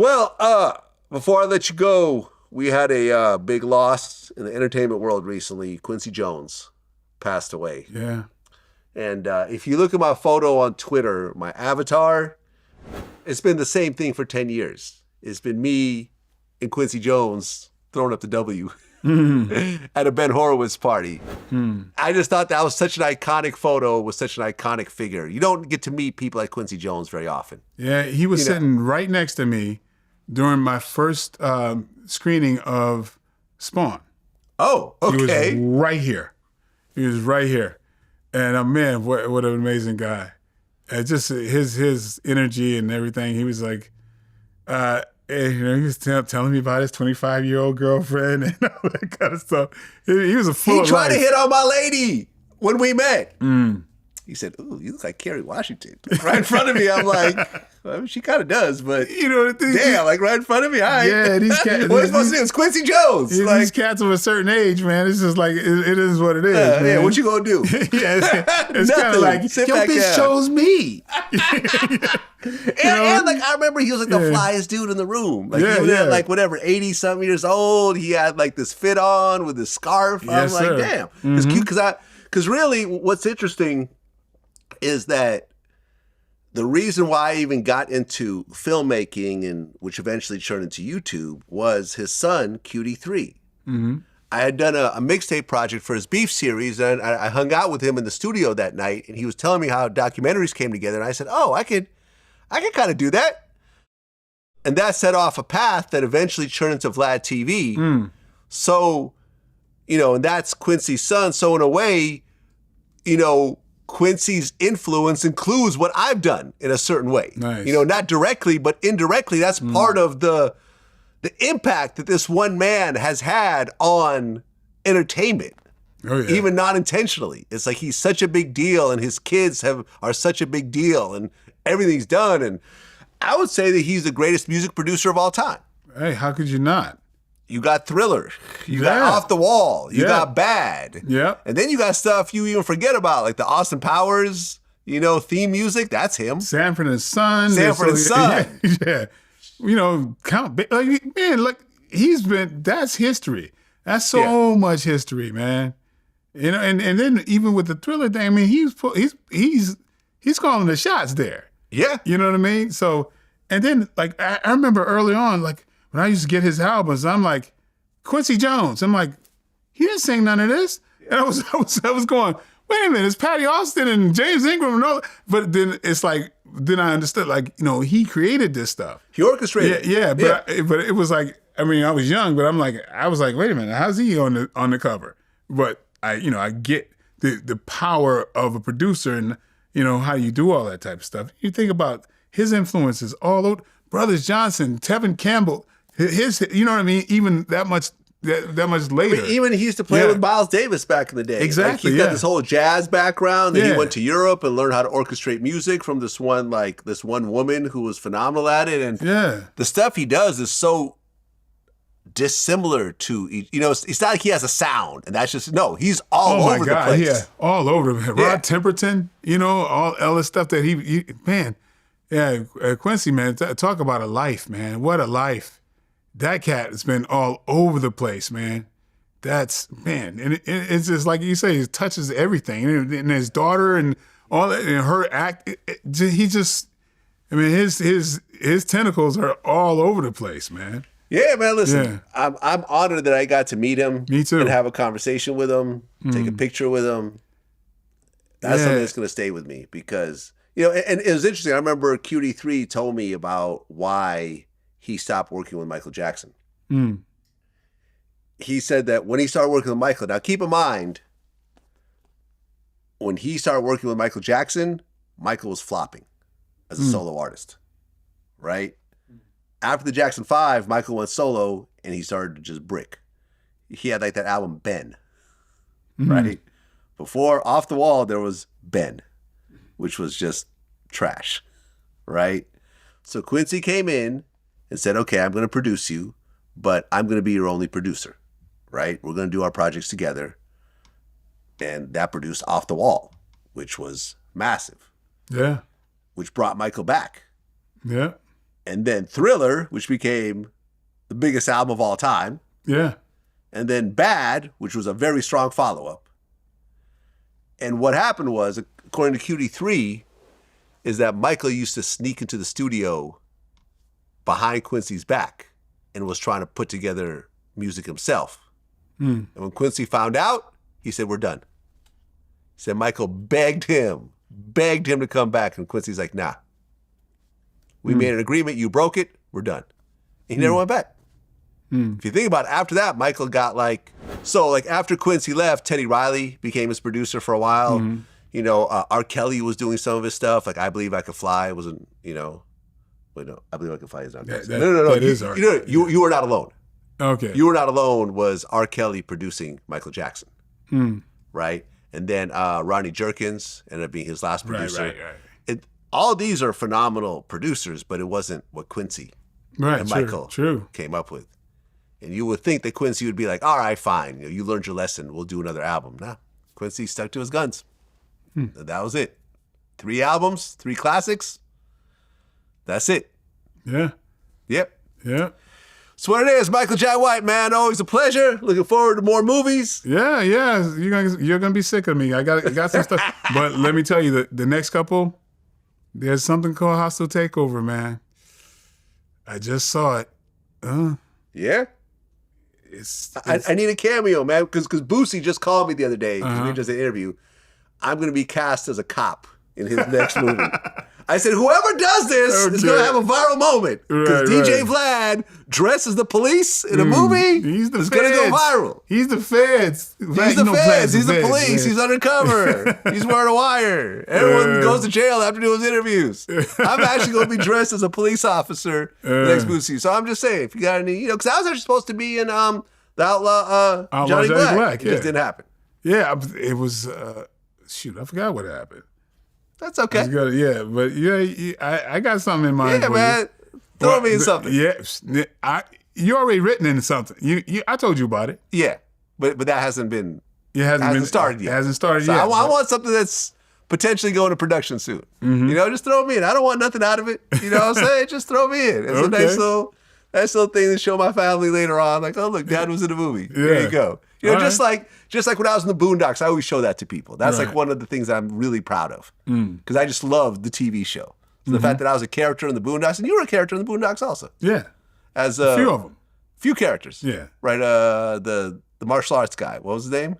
Well, before I let you go, we had a big loss in the entertainment world recently. Quincy Jones passed away. Yeah. And if you look at my photo on Twitter, my avatar, it's been the same thing for 10 years. It's been me and Quincy Jones throwing up the W at a Ben Horowitz party. I just thought that was such an iconic photo with such an iconic figure. You don't get to meet people like Quincy Jones very often. Yeah, he was sitting right next to me during my first screening of Spawn. Oh, okay. He was right here. He was right here. And man, what an amazing guy. Just his energy and everything. He was like, he was telling me about his 25-year-old girlfriend and all that kind of stuff. He was a full He tried life. to hit on my lady when we met. He said, "Ooh, you look like Kerry Washington." Right in front of me, I'm like, well, she kind of does, but You know what I think? damn, like right in front of me. All right. Yeah, these cats. What are you supposed to do? It's Quincy Jones. These cats of a certain age, man. It's just like it is what it is. Man. Yeah, what you gonna do? It's kind of like Sit your back bitch down. chose me. And like I remember he was like the flyest dude in the room. Like Yeah, he was yeah. like whatever, 80-something years old. He had like this fit on with his scarf. Yes, I'm like, sir. damn. It's cute because really what's interesting is that the reason why I even got into filmmaking and which eventually turned into YouTube was his son, Cutie3. I had done a mixtape project for his Beef series, and I hung out with him in the studio that night, and he was telling me how documentaries came together, and I said, oh, I could kind of do that. And that set off a path that eventually turned into VladTV. So, and that's Quincy's son. So in a way, Quincy's influence includes what I've done in a certain way. Nice. Not directly, but indirectly, that's part of the impact that this one man has had on entertainment. Oh, yeah. Even not intentionally. It's like he's such a big deal and his kids are such a big deal and everything's done. And I would say that he's the greatest music producer of all time. Hey, how could you not? You got Thriller. You got Yeah. Off the Wall. You Yeah. got Bad. Yep. And then you got stuff you even forget about, like the Austin Powers, theme music. That's him. Sanford and Son. Sanford and Son. Yeah. That's history. That's so much history, man. And then even with the Thriller thing, I mean, he's calling the shots there. Yeah. You know what I mean? So, and then like I remember early on, like when I used to get his albums, I'm like, Quincy Jones. I'm like, he didn't sing none of this. And I was going, wait a minute, it's Patty Austin and James Ingram and all. But then it's like, then I understood, like, he created this stuff. He orchestrated. Yeah, but it was like, I mean, I was young, but I was like, wait a minute, how's he on the cover? But I get the power of a producer and how you do all that type of stuff. You think about his influences all over. Brothers Johnson, Tevin Campbell, you know what I mean? Even that much later. I mean, even he used to play with Miles Davis back in the day. Exactly. Like, he's got this whole jazz background. Then he Yeah. went to Europe and learned how to orchestrate music from this one woman who was phenomenal at it. And the stuff he does is so dissimilar to, it's not like he has a sound and that's just, no, he's all over the place. Yeah, all over. Rod Temperton, all the stuff that he man, yeah, Quincy, man, talk about a life, man. What a life. That cat has been all over the place, man. And it's just like you say, it touches everything. And his daughter and all that, and her act, his tentacles are all over the place, man. Yeah, man, listen, I'm honored that I got to meet him. Me too. And have a conversation with him, take a picture with him. That's something that's going to stay with me because, and it was interesting. I remember Cutie3 told me about why he stopped working with Michael Jackson. He said that when he started working with Michael, now keep in mind, when he started working with Michael Jackson, Michael was flopping as a solo artist, right? After the Jackson 5, Michael went solo and he started to just brick. He had like that album, Ben, right? Before Off the Wall, there was Ben, which was just trash, right? So Quincy came in and said, okay, I'm going to produce you, but I'm going to be your only producer, right? We're going to do our projects together. And that produced Off the Wall, which was massive. Yeah. Which brought Michael back. Yeah. And then Thriller, which became the biggest album of all time. Yeah. And then Bad, which was a very strong follow-up. And what happened was, according to QD3, is that Michael used to sneak into the studio behind Quincy's back and was trying to put together music himself. And when Quincy found out, he said, we're done. He said Michael begged him to come back. And Quincy's like, nah. We made an agreement. You broke it. We're done. And he never went back. If you think about it, after that, Michael got after Quincy left, Teddy Riley became his producer for a while. You know, R. Kelly was doing some of his stuff. Like I Believe I Could Fly wasn't, you know, wait, no, I Believe I Could Fly is not. No. You were not alone. Okay. You Were Not Alone was R. Kelly producing Michael Jackson. Right? And then Ronnie Jerkins ended up being his last producer. Right. All these are phenomenal producers, but it wasn't what Quincy and Michael came up with. And you would think that Quincy would be like, all right, fine. You know, you learned your lesson. We'll do another album. Nah, Quincy stuck to his guns. And that was it. 3 albums, 3 classics. That's it. Yeah. Yep. Yeah. That's what it is. Michael Jai White, man. Always a pleasure. Looking forward to more movies. Yeah. You're gonna be sick of me. I got some stuff. But let me tell you, the next couple, there's something called Hostile Takeover, man. I just saw it. Yeah? I need a cameo, man, because Boosie just called me the other day. We just did an interview. I'm going to be cast as a cop in his next movie. I said, whoever does this is going to have a viral moment. Because DJ Vlad dresses the police in a movie. He's the It's going to go viral. He's the feds. He's the feds. He's the police. Man. He's undercover. He's wearing a wire. Everyone goes to jail after doing his interviews. I'm actually going to be dressed as a police officer next movie. So I'm just saying, if you got any, because I was actually supposed to be in the Outlaw Johnny Black. It just didn't happen. Yeah, it was, shoot, I forgot what happened. That's okay. Yeah, but I got something in mind. Yeah, man. Throw me in something. Yeah, you already written into something. I told you about it. Yeah, but that hasn't been. It hasn't started yet. It hasn't started yet. I want something that's potentially going to production soon. You know, just throw me in. I don't want nothing out of it. You know what I'm saying? Just throw me in. It's a nice little thing to show my family later on. Like, oh look, Dad was in a movie. There you go. You know, just like when I was in the Boondocks, I always show that to people. That's like one of the things I'm really proud of because I just love the TV show. So the fact that I was a character in the Boondocks, and you were a character in the Boondocks also. Yeah, as a few of them, few characters. Yeah, right. The martial arts guy. What was his name?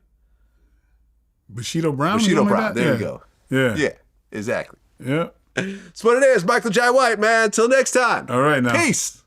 Bushido Brown. Bushido Brown. There you go. Yeah, exactly. Yeah, that's what it is. Michael Jai White, man. Till next time. All right, now. Peace.